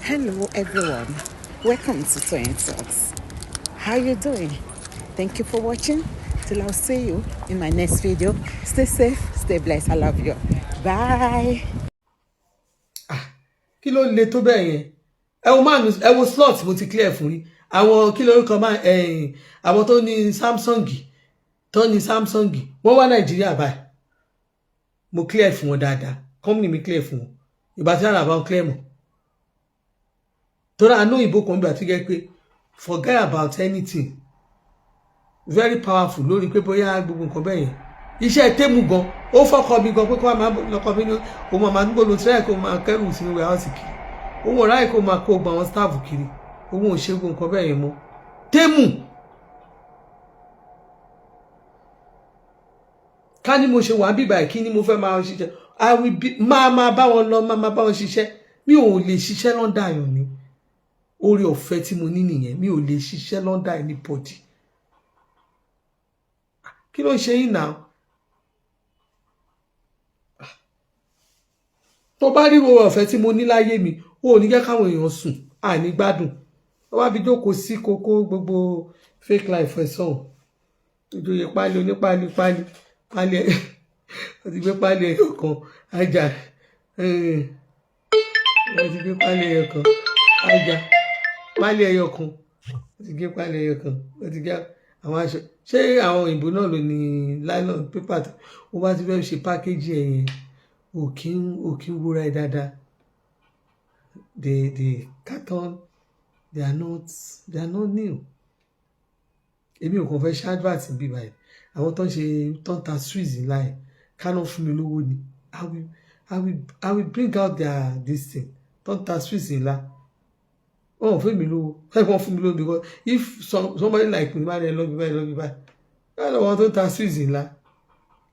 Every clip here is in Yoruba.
Hello everyone, welcome to Toyeen Talks. How you doing? Thank you for watching. Till I'll see you in my next video. Stay safe, stay blessed. I love you. Bye. Kí ló le tó bẹ́ẹ̀ yẹn? Ẹ wo slot mo ti clear fún yín. Àwọn kí lórúkọ máa àwọn tó ní Samsung wọ́n wá Nàìjíríà báyìí. Mo clear fún wọn dáadáa. Company mi clear fún wọn. Ìgbà tí ara bá wọn clear mọ̀. Torí àánú ìbò kan bí àti gẹ́ pé forget about anything. Very powerful lórí pé bóyá gbogbo nǹkan bẹ́ẹ̀ yẹn. Iṣẹ́ tẹ́mù gan ó fọ́kọ mi gan pé kó máa lọ́kọ mi ní o máa ń gbọ́dọ̀ tíráì kó máa kẹ́rù sínú warehouse kiri òun ọ̀rá yìí kó máa kó gba àwọn staff kiri òun ò ṣe gbogbo nǹkan bẹ́ẹ̀ yẹn mọ́ tẹ́mù ká ní mo ṣe wà bíbà kí ni mo fẹ́ máa ṣiṣẹ́ máa bá wọn lọ máa bá wọn ṣiṣẹ́ mi ò lè ṣiṣẹ́ lọ́ndà àyàn ni orí ọ̀fẹ́ tí mo ní nìyẹn mi ò lè ṣiṣẹ́ lọ́ndà anybody kí ló ń ṣe yín náà. Tó bá rí owó ọ̀fẹ́ tí mo ní láyé mi ó ní jẹ́ káwọn èèyàn sùn àní gbádùn ó wá bí jókòó sí kókó gbogbo fake life ẹ̀ sọ̀hún ìjòyè pálí onípálí pálí ẹ̀ wọ́n ti gbé pálí ẹyọ kan ajá wọ́n ti gbé pálí ẹyọ kan ajá pálí ẹyọ kan wọ́n ti gbé pálí ẹyọ kan wọ́n ti gbé àwọn aṣọ ṣé àwọn òyìnbó náà ló ní nylon paper tó wọ́n bá ti fẹ́ ṣe pákéjì ẹ̀yẹn òkín wúra ẹ dáadáa the carton they are not new èmi ò kàn fẹ́ ṣe advert bí báyìí àwọn tó ń ta sweets ńlá ẹ̀ kánú fún mi lówó ni I will bring out their this thing tó ń ta sweets ńlá wọn ò fẹ́ mi lówó wọ́n fún mi lówó because if somebody like me máa ń lọ bí báyìí láti wọn tó ń ta sweets ńlá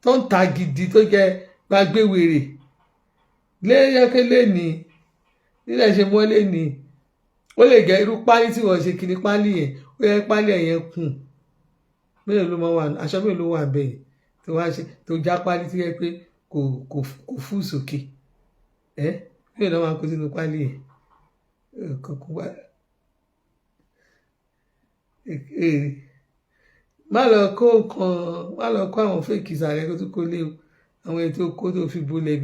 tó ń ta gidi tó jẹ́ gbàgbé wèrè léyẹ́kẹ́lẹ́ ní nílẹ̀ ṣe mọ́lé ní ó lè gẹ irú pálí tí wọ́n ṣe kiri pálí yẹn ó yẹ pálí ẹ̀yẹn kùn mélòó ló máa wà aṣọ mélòó ló wà bẹ́ẹ̀ tó wá ṣe tó já pálí tí yẹ pé kò fún sókè mélòó ló máa kó sínú pálí yẹn má lọ kó àwọn fèkì sàrẹ́ kó tó kó lé o àwọn ètò kó tó fi bolẹ̀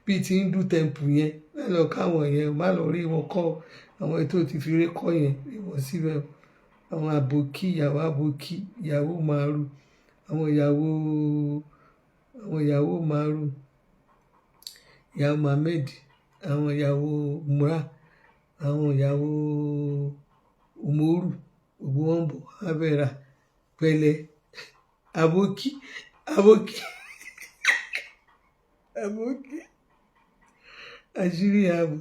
bíi ti Hindu temple yẹn má lọ káwọn yẹn má lọ rí wọn kọ́ àwọn ètò ti fi rí kọ́ yẹn rí wọn síbẹ̀ àwọn àbòkí ìyàwó màrú àwọn ìyàwó màrú ìyàwó Mohammed àwọn ìyàwó Mura àwọn ìyàwó Umoru gbogbo wọn bọ̀ abẹ́ra pẹ̀lẹ́ àbòkí àṣírí ààbò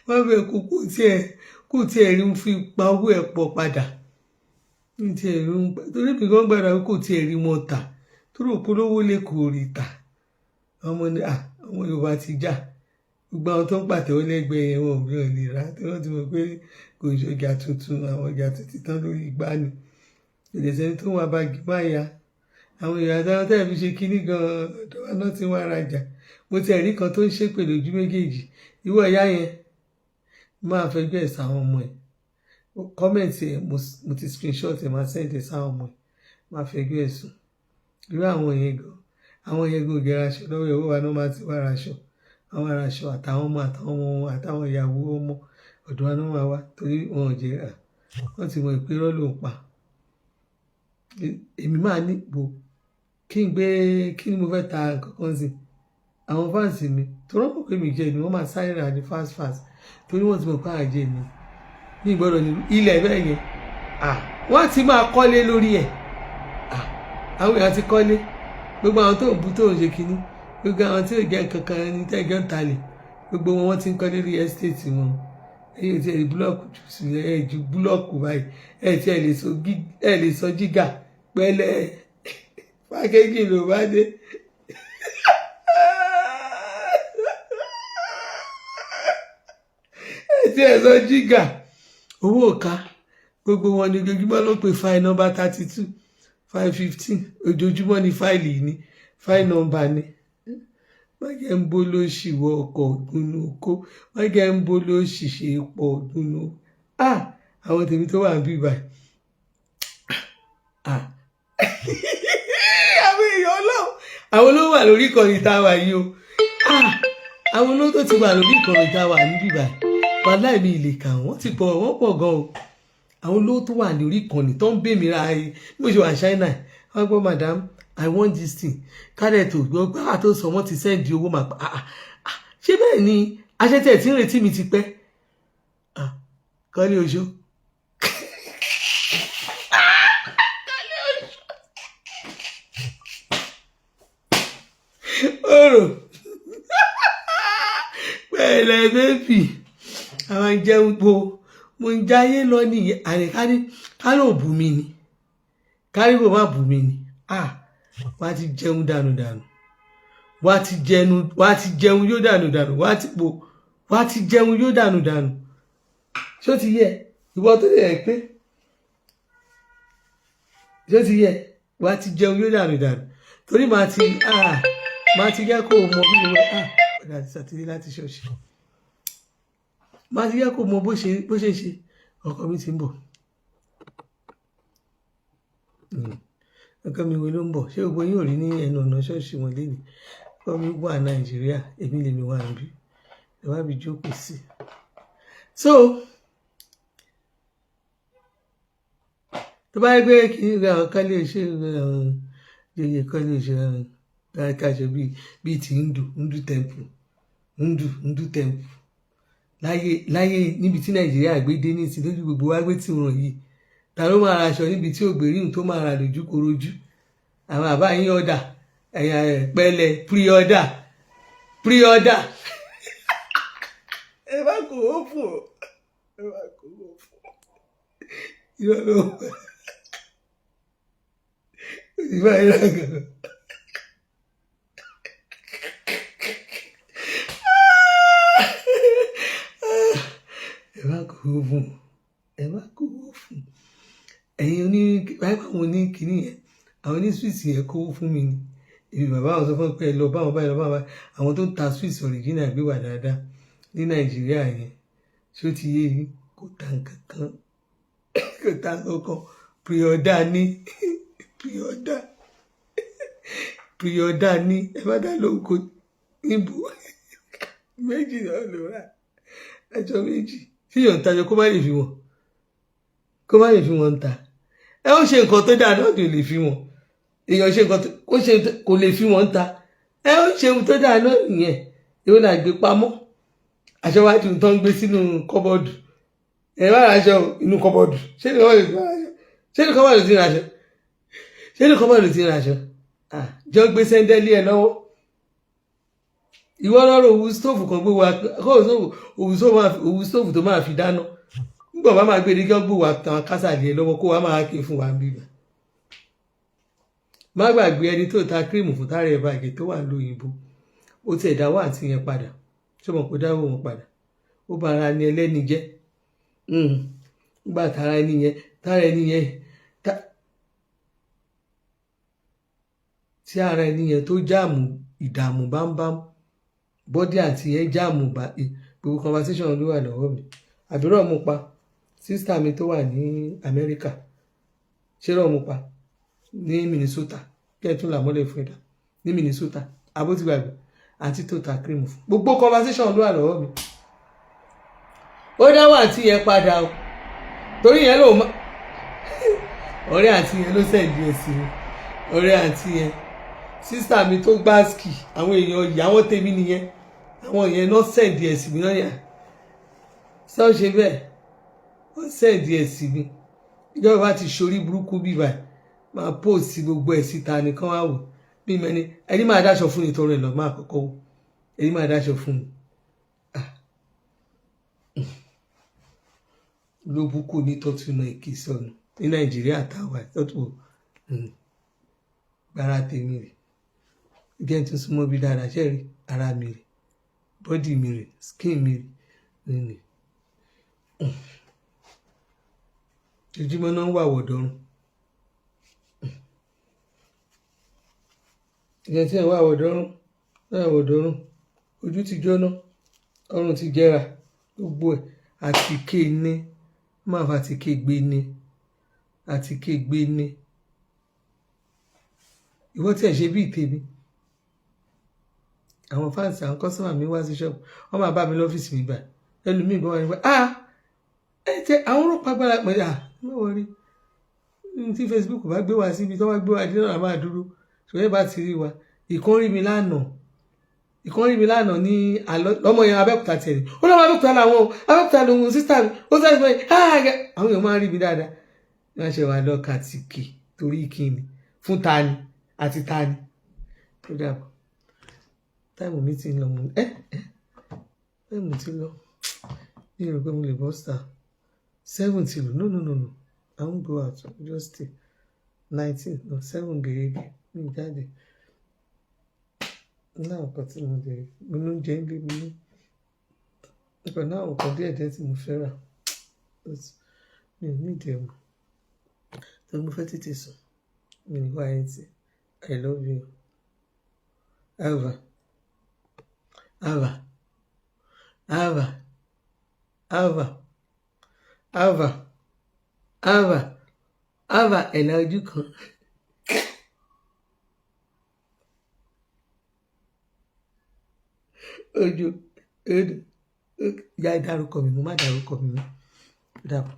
wọ́n bẹ̀ kú kò tiẹ̀ rí ń fi pa owó ẹ̀ pọ̀ padà torí mi kan gbàdá kò tiẹ̀ rí wọn tà torí òpólówó lè kò rí tà àwọn Yorùbá ti já gbogbo àwọn tó ń pàtẹ́wọ́ lẹ́gbẹ̀ẹ́ yẹn wọn ò bí wọn lè rà tí wọ́n ti mọ̀ pé kò ṣe ọjà tuntun àwọn ọjà tuntun tán lórí ìgbà ni ìdẹ̀sẹ̀ni tó wà báàgì máa ya àwọn èèyàn àtàwọn tẹ́lẹ̀ fi ṣe kínní gan-an ọ̀dọ̀ wa náà ti wá rajà mo ti ẹ̀rí kan tó ń ṣépè lójú méjèèjì ìwọ ìyá yẹn máa fẹjọ́ ẹ̀ sáwọn ọmọ ẹ̀ kọ́mẹ̀ntì ẹ̀ mo ti screenshot ẹ̀ máa send ẹ̀ sáwọn ọmọ ẹ̀ máa fẹjọ́ ẹ̀ sùn irú àwọn yẹn gan gẹ̀rẹ́ aṣọ lọ́wọ́ ìyàwó wa náà máa ti wá raṣọ àwọn araṣọ àtàwọn ọmọ àtàwọn ìyàwó ọmọ ọ̀dọ̀ wa náà máa wá torí wọn ò jẹ́ wọ́n ti mọ ìpérọ́ ló ń pa èmi máa ní gbò kí ni mo fẹ́ ta nǹkan kan sí àwọn fáǹsì mi tó rọ́pò pé mi jẹ́ ni wọ́n máa sáré rà ní fast torí wọ́n ti mọ̀ pé àjẹ́ mi ní ìgbọ́dọ̀ ní ilẹ̀ bẹ́ẹ̀ yẹn wọ́n ti máa kọ́lé lórí ẹ̀ àwọn èèyàn ti kọ́lé gbogbo àwọn tó ń bú tó ń ṣe kínní gbogbo àwọn tí ò jẹ́ kankan ní tẹ́jọ́ ń talẹ̀ gbogbo wọn ti ń kọ́lé rí ẹ́stéètì wọn ẹ̀yìn tí ẹ̀ búlọ́ọ̀kù jù sílẹ̀ ẹ̀ ju búlọ́ọ̀kù báyìí ẹ̀ tí ẹ̀ lè sọ jígà pẹ́lẹ́ pákéjì ló bá dé tí ẹ sọ jígà owó ọ̀ka gbogbo wọn ni ojoojúmọ́ ló pe fáìlì nọ́mbà 32 515 ojoojúmọ́ ni fáìlì ní fáìlì nọ́mbà ni má jẹ́ ń bó ló ṣìwọ́ ọkọ̀ dúnú kó má jẹ́ ń bó ló ṣìṣe pọ̀ dúnú. Àwọn tèmi tó wà ń bí báyìí àwọn èèyàn ọlọ́run àwọn ló wà lórí ìkànnì tá a wà yìí o àwọn ló tó ti wà lórí ìkànnì tá a wà níbí báyìí wàláì mi lè kà wọ́n ti pọ̀ wọ́n pọ̀ gan o àwọn ló tó wà lórí ìkànnì tó ń bè mí ra ayé bí mo ṣe wà China wọ́n gbọ́ madam I want this thing kárẹ̀ tó gbọ́ gbára tó sọ wọ́n ti sẹ́ndì owó mà pa ṣé bẹ́ẹ̀ ni aṣẹ́tẹ̀ tí ń retí mi ti pẹ́ kọ́lé oṣó. ọ̀rọ̀ pẹ̀lẹ́ bébì àwọn jẹun po mo ń jáyé lọ nìyẹn àríkárí kálò bù mí ni kárí kò má bù mí ni wá ti jẹun dànù wá ti jẹun yóò dànù wá ti jẹun yóò dànù ṣó ti yẹ ìwọ tó lè pé ṣó ti yẹ wá ti jẹun yóò dànù torí màá ti yẹ kó o mọ bí mo padà ti sàtìlẹ láti ṣọ́ọ̀ṣì màá ti yẹ kó o mọ bó ṣe ṣe ọkọ mi ti ń bọ̀ ọkọ mi wo ló ń bọ̀ ṣé gbogbo yín ò rí ní ẹnu ọ̀nà ṣọ́ọ̀ṣì wọn lénìí ọkọ mi wà Nàìjíríà èmi lèmi wà níbí ẹ wá bí jókòó sí so tó bá yẹ pé kí n ra ọ̀kan lè ṣe yeye kan lè ṣe káṣọ bíi ti Hindu temple láyé níbi tí Nàìjíríà gbé dé ní ìsìn lójú gbogbo wá gbé tí wọn yìí ta ló máa ra aṣọ níbi tí ògbérìn tó máa ra lójú korojú àwọn àbá yín ọ̀dà ẹ̀yà pẹ̀lẹ́ pre-order ẹ bá kò ó fún ọ ẹ bá kò ó fún ọ ìwọ ló ń bá ìbá ìlà gan. ẹ bá kò ó fún ẹ̀yin àwọn oníkìíní yẹn àwọn ní swiss yẹn kówó fún mi ni èmi bàbá àwọn sọ fún mi pé ẹ lọ báwọn báyìí àwọn tó ń ta swiss original gbé wà dáadáa ní Nàìjíríà yẹn ṣó ti yé yín kò ta nǹkan kan pre-order ní ẹ bá dá lóko níbo méjì náà ló rà ẹjọ́ méjì tí yóò ń tajọ kó má lè fi wọn ta ẹ ó ṣe nǹkan tó dáa náà lè fi wọn èèyàn ṣe nǹkan kò lè fi wọn ta ẹ ó ṣe ohun tó dáa náà nìyẹn èèyàn là gbé pamọ́ aṣọ wájú tó ń gbé sínú kọ́bọ́ọ̀dù ẹ má ra aṣọ inú kọ́bọ́ọ̀dù ṣé ní kọ́bọ́ọ̀dù ti ra aṣọ jọ gbé sẹ́ńdẹ́lì ẹ lọ́wọ́ ìwọ lọ́rọ̀ òwú stóòfù kan gbé wa òwú stóòfù tó máa fi dáná nígbà wàá máa gbé ní kí wọ́n gbé wa tàn kásàlì ẹ lọ́wọ́ kó wàá máa ké fún wa bíbá má gbàgbé ẹni tó ta kírìmù fún tààrẹ ẹ bàgẹ́ tó wà lóyìnbó ó ti ẹ̀dá wà àti yẹn padà ṣé mo kó dáwọ́ wọn padà ó bá ara ní ẹlẹ́ni jẹ́ nígbà tára ẹni yẹn tí ara ẹni yẹn tó jáàmù ìdààmú bámbám bọ́dí àti yẹn jáàmù gbogbo conversation ló wà lọ́wọ́ mi àbúrò mu pa sísítà mi tó wà ní Amẹ́ríkà ṣérò mu pa ní Minnesota kí ẹ tún là mọ́lẹ̀ fún ẹ̀dá ní Minnesota abótigbàgbé àti tó ta cream fún gbogbo conversation ló wà lọ́wọ́ mi ó dáwọ́ àti yẹn padà o torí yẹn ló ọ̀rẹ́ àti yẹn ló sẹ̀dí ẹ̀ sí ọ̀rẹ́ àti yẹn sísítà mi tó gbá ski àwọn èèyàn ìyàwó tèmi nìyẹn àwọn èèyàn náà sẹ̀dí ẹ̀ sí mi náà yà sọ ṣe bẹ́ẹ̀ wọ́n sẹ̀dí ẹ̀ sí mi ìjọba bá ti ṣorí burúkú bíbá máa póòsì gbogbo ẹ̀ síta nìkan wá wò bí mẹ́ni ẹni máa dáṣọ fún ìtọrọ ẹ̀ lọ máa kọ́kọ́ wò ẹni máa dáṣọ fún mi ló búkú ní tọ́túnà èkì sọnù ní Nàìjíríà táwa tọ́tù gbára tèmi rè jẹ́ tún súnmọ́ bí dáadáa ṣe rí ara mi rè bọ́dì mi rè skin mi rè nínú ojúmọ́ náà ń wà wọ̀dọ́rùn ìyẹn tí ẹ̀ wà wọ̀dọ́rùn náà ọ̀dọ́rùn ojú ti jóná ọrùn ti jẹrà gbogbo ẹ̀ àtìké ní máa fa àtìké gbé ní àtìké gbé ní ìwọ tí ẹ ṣe bí ìtèmi àwọn fáǹsì àwọn kọ́sọ́mà mi wá sí ṣọ́ọ̀bù wọ́n máa bá mi lọ́fíìsì mi gbà ẹlòmíì gan wà nípa ẹ jẹ àwọn ọlọ́pàá gbára pẹ̀lú mẹ́wọ̀n rí tí Facebook bá gbé wá síbi tó wá gbé wá dé náà máa dúró ṣùgbọ́n bá ti rí wa ìkan rí mi lánàá ní lọ́mọ yẹn Abẹ́òkúta tẹ̀lé ó lọ́mọ Abẹ́òkúta làwọn Abẹ́òkúta lòun sísá mi ó sáré fún mi àwọn èèyàn máa ń rí mi dáadáa ní wọ́n ṣe wà lọ́ka tìkì torí kíni fún tani àti tani tó dàbọ̀ táìmù mi ti ń lọ táìmù ti lọ mi ò rò pé mo lè bọ́ star 7 ti lò no I won't go out just stay 19 no 7 gèrègè mi jáde náà nǹkan tí mo lè mo ló ń jẹ ń gbé mi ní nǹkan náà nǹkan díẹ̀ tí mo fẹ́ rà mi ò ní ìdí ẹ̀mọ́ tó mo fẹ́ tètè sùn mi ní wáyé tí I love you Ava ẹ̀là ojú kan. Ojú ya dárúkọ mi mo má dárúkọ mi mọ́ dàpọ̀.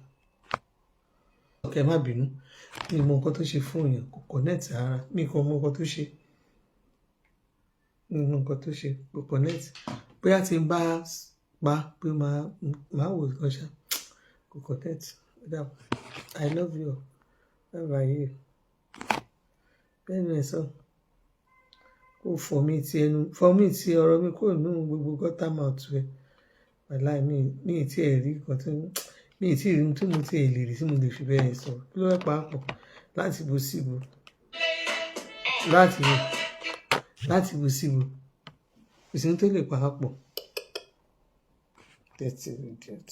Ọ̀kẹ́ má bínú mi mọ nǹkan tó ṣe fún èèyàn kò connect ara mi kò mọ nǹkan tó ṣe kò connect bóyá tí n bá pa pé máa wò kan ṣá kò connect dàpọ̀. I love you bye bye bẹ́ẹ̀ni ẹ̀ sọ kó fọ́ mi ti ọ̀rọ̀ mi kò nù gbogbo gọ́tà mouth rẹ̀ wàláì mi ì tí ẹ̀ rí nǹkan tó mi ì tí ì rí tí mo ti lè rí tí mo lè fi bẹ́ẹ̀ sọ kí ló fẹ́ pàápọ̀ láti bo síbo kò sí ní tó lè pàápọ̀ dirty idiot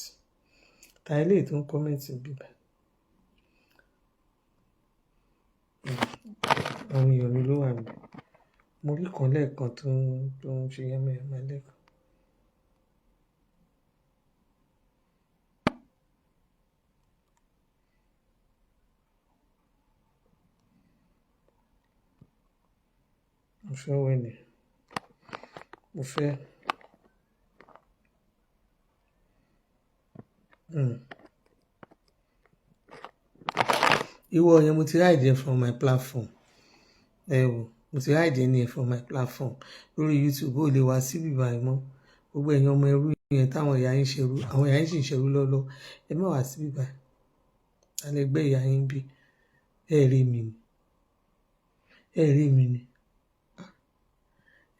ta ilé tó ń kọ́mẹ́ǹtì bíbá àwọn èèyàn mi ló wà mí mo rí kan lẹ́ẹ̀kan tó ń ṣe yẹ́mẹ̀yẹ́mẹ́ lẹ́ẹ̀kan. mo fẹ́ wẹ̀nì mo fẹ́ ìwọ yẹn mo ti hide from my platform mo ti hide ní from my platform lórí YouTube ó lè wá síbí báyìí mọ́ gbogbo ẹ̀yin ọmọ ẹrú yẹn táwọn ìyá yín ṣerú àwọn ìyá yín sì ń ṣerú lọ́lọ́ ẹ má wá síbí báyìí alẹ́gbẹ́ ìyá yín bí ẹ rí mi ni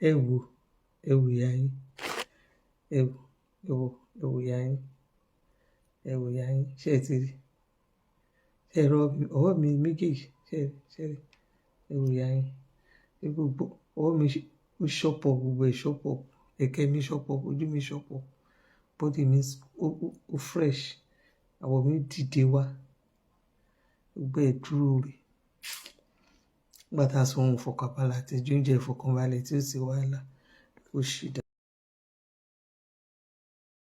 ẹ wo ìyá yín ẹ wo ìyá yín ṣé ẹ ti rí ṣe ẹ̀rọ ọwọ́ mi méjèèjì ṣe rí ẹ wo ìyá yín gbogbo ọwọ́ mi ó ṣọ́pọ̀ gbogbo ẹ̀ ṣọ́pọ̀ ẹ̀kẹ́ mi ṣọ́pọ̀ ojú mi ṣọ́pọ̀ body mi ó fresh àwọ̀ mi dìde wá gbogbo ẹ̀ dúró rẹ̀ nígbà tá a sọ ohun ìfọkànbalẹ̀ àti oúnjẹ ìfọkànbalẹ̀ tí ó sì wàhálà ó ṣì dá.